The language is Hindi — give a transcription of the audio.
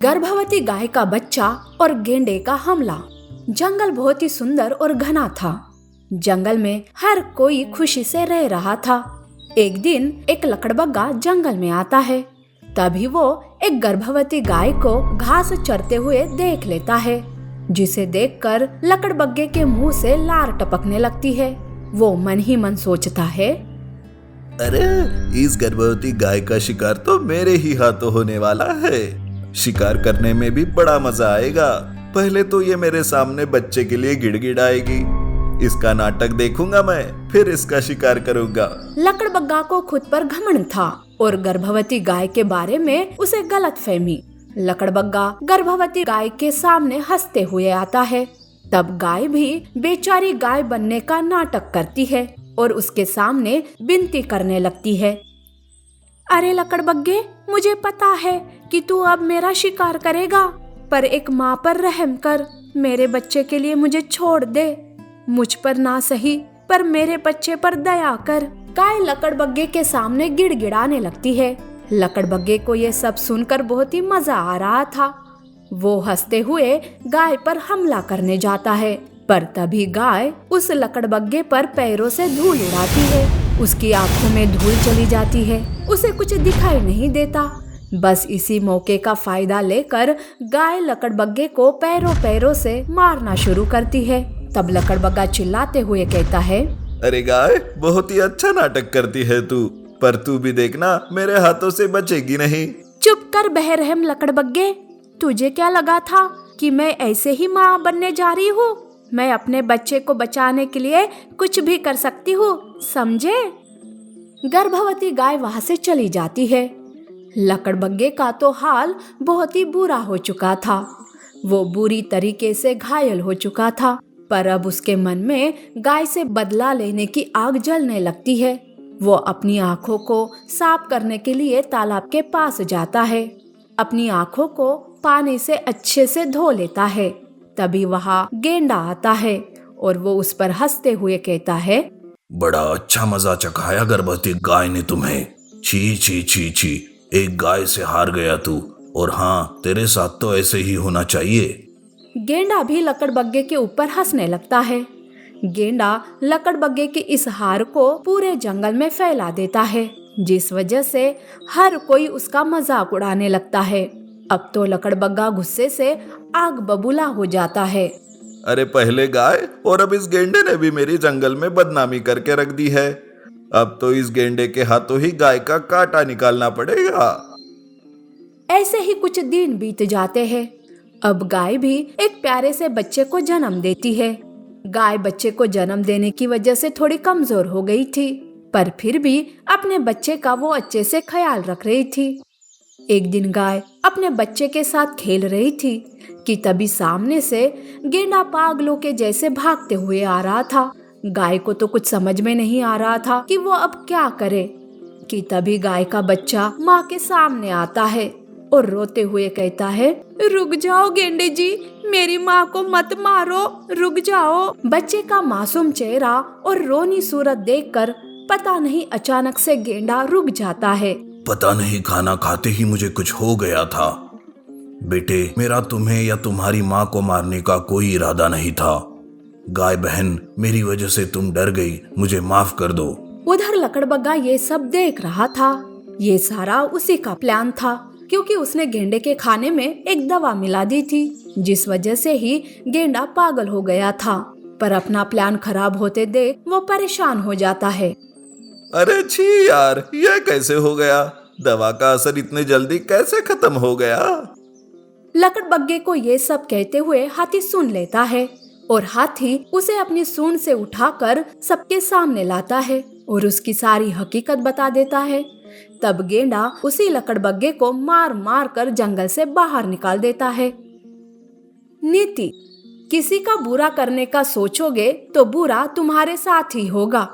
गर्भवती गाय का बच्चा और गेंडे का हमला। जंगल बहुत ही सुंदर और घना था। जंगल में हर कोई खुशी से रह रहा था। एक दिन एक लकड़बग्गा जंगल में आता है। तभी वो एक गर्भवती गाय को घास चरते हुए देख लेता है, जिसे देखकर लकड़बग्गे के मुंह से लार टपकने लगती है। वो मन ही मन सोचता है, अरे इस गर्भवती गाय का शिकार तो मेरे ही हाथों होने वाला है। शिकार करने में भी बड़ा मजा आएगा। पहले तो ये मेरे सामने बच्चे के लिए गिड़गिड़ाएगी। इसका नाटक देखूंगा मैं, फिर इसका शिकार करूंगा। लकड़बग्गा को खुद पर घमंड था और गर्भवती गाय के बारे में उसे गलतफहमी। लकड़बग्गा गर्भवती गाय के सामने हंसते हुए आता है। तब गाय भी बेचारी गाय बनने का नाटक करती है और उसके सामने विनती करने लगती है। अरे लकड़बग्गे, मुझे पता है कि तू अब मेरा शिकार करेगा, पर एक माँ पर रहम कर। मेरे बच्चे के लिए मुझे छोड़ दे। मुझ पर ना सही, पर मेरे बच्चे पर दया कर। गाय लकड़बग्गे के सामने गिड़गिड़ाने लगती है। लकड़बग्गे को ये सब सुनकर बहुत ही मजा आ रहा था। वो हंसते हुए गाय पर हमला करने जाता है, पर तभी गाय उस लकड़बग्गे पर पैरों से धूल उड़ाती है। उसकी आंखों में धूल चली जाती है। उसे कुछ दिखाई नहीं देता। बस इसी मौके का फायदा लेकर गाय लकड़बग्गे को पैरों से मारना शुरू करती है। तब लकड़बग्गा चिल्लाते हुए कहता है, अरे गाय, बहुत ही अच्छा नाटक करती है तू, पर तू भी देखना मेरे हाथों से बचेगी नहीं। चुप कर बेरहम लकड़बग्गे। तुझे क्या लगा था कि मैं ऐसे ही माँ बनने जा रही हूँ? मैं अपने बच्चे को बचाने के लिए कुछ भी कर सकती हूँ, समझे? गर्भवती गाय वहाँ से चली जाती है। लकड़बग्गे का तो हाल बहुत ही बुरा हो चुका था। वो बुरी तरीके से घायल हो चुका था, पर अब उसके मन में गाय से बदला लेने की आग जलने लगती है। वो अपनी आँखों को साफ करने के लिए तालाब के पास जाता है। अपनी आँखों को पानी से अच्छे से धो लेता है। तभी वहाँ गेंडा आता है और वो उस पर हंसते हुए कहता है, बड़ा अच्छा मजा चखाया गर्भवती गाय ने तुम्हें। छी छी छी छी, एक गाय से हार गया तू। और हाँ, तेरे साथ तो ऐसे ही होना चाहिए। गेंडा भी लकड़बग्गे के ऊपर हंसने लगता है। गेंडा लकड़बग्गे की इस हार को पूरे जंगल में फैला देता है, जिस वजह से हर कोई उसका मजाक उड़ाने लगता है। अब तो लकड़बग्गा गुस्से से आग बबूला हो जाता है। अरे पहले गाय और अब इस गेंडे ने भी मेरी जंगल में बदनामी करके रख दी है। अब तो इस गेंडे के हाथों ही गाय का कांटा निकालना पड़ेगा। ऐसे ही कुछ दिन बीत जाते हैं। अब गाय भी एक प्यारे से बच्चे को जन्म देती है। गाय बच्चे को जन्म देने की वजह से थोड़ी कमजोर हो गई थी, पर फिर भी अपने बच्चे का वो अच्छे से ख्याल रख रही थी। एक दिन गाय अपने बच्चे के साथ खेल रही थी कि तभी सामने से गेंडा पागलों के जैसे भागते हुए आ रहा था। गाय को तो कुछ समझ में नहीं आ रहा था कि वो अब क्या करे, कि तभी गाय का बच्चा माँ के सामने आता है और रोते हुए कहता है, रुक जाओ गेंडे जी, मेरी माँ को मत मारो, रुक जाओ। बच्चे का मासूम चेहरा और रोनी सूरत देखकर पता नहीं अचानक से गेंडा रुक जाता है। पता नहीं खाना खाते ही मुझे कुछ हो गया था। बेटे, मेरा तुम्हें या तुम्हारी माँ को मारने का कोई इरादा नहीं था। गाय बहन, मेरी वजह से तुम डर गई, मुझे माफ कर दो। उधर लकड़बग्गा ये सब देख रहा था। ये सारा उसी का प्लान था, क्योंकि उसने गेंडे के खाने में एक दवा मिला दी थी, जिस वजह से ही गेंडा पागल हो गया था। पर अपना प्लान खराब होते देख वो परेशान हो जाता है। अरे छी यार, ये कैसे हो गया? दवा का असर इतने जल्दी कैसे खत्म हो गया? लकड़बग्गे को ये सब कहते हुए हाथी सुन लेता है और हाथी उसे अपनी सूंड से उठाकर सबके सामने लाता है और उसकी सारी हकीकत बता देता है। तब गेंडा उसी लकड़बग्गे को मार मार कर जंगल से बाहर निकाल देता है। नीति: किसी का बुरा करने का सोचोगे तो बुरा तुम्हारे साथ ही होगा।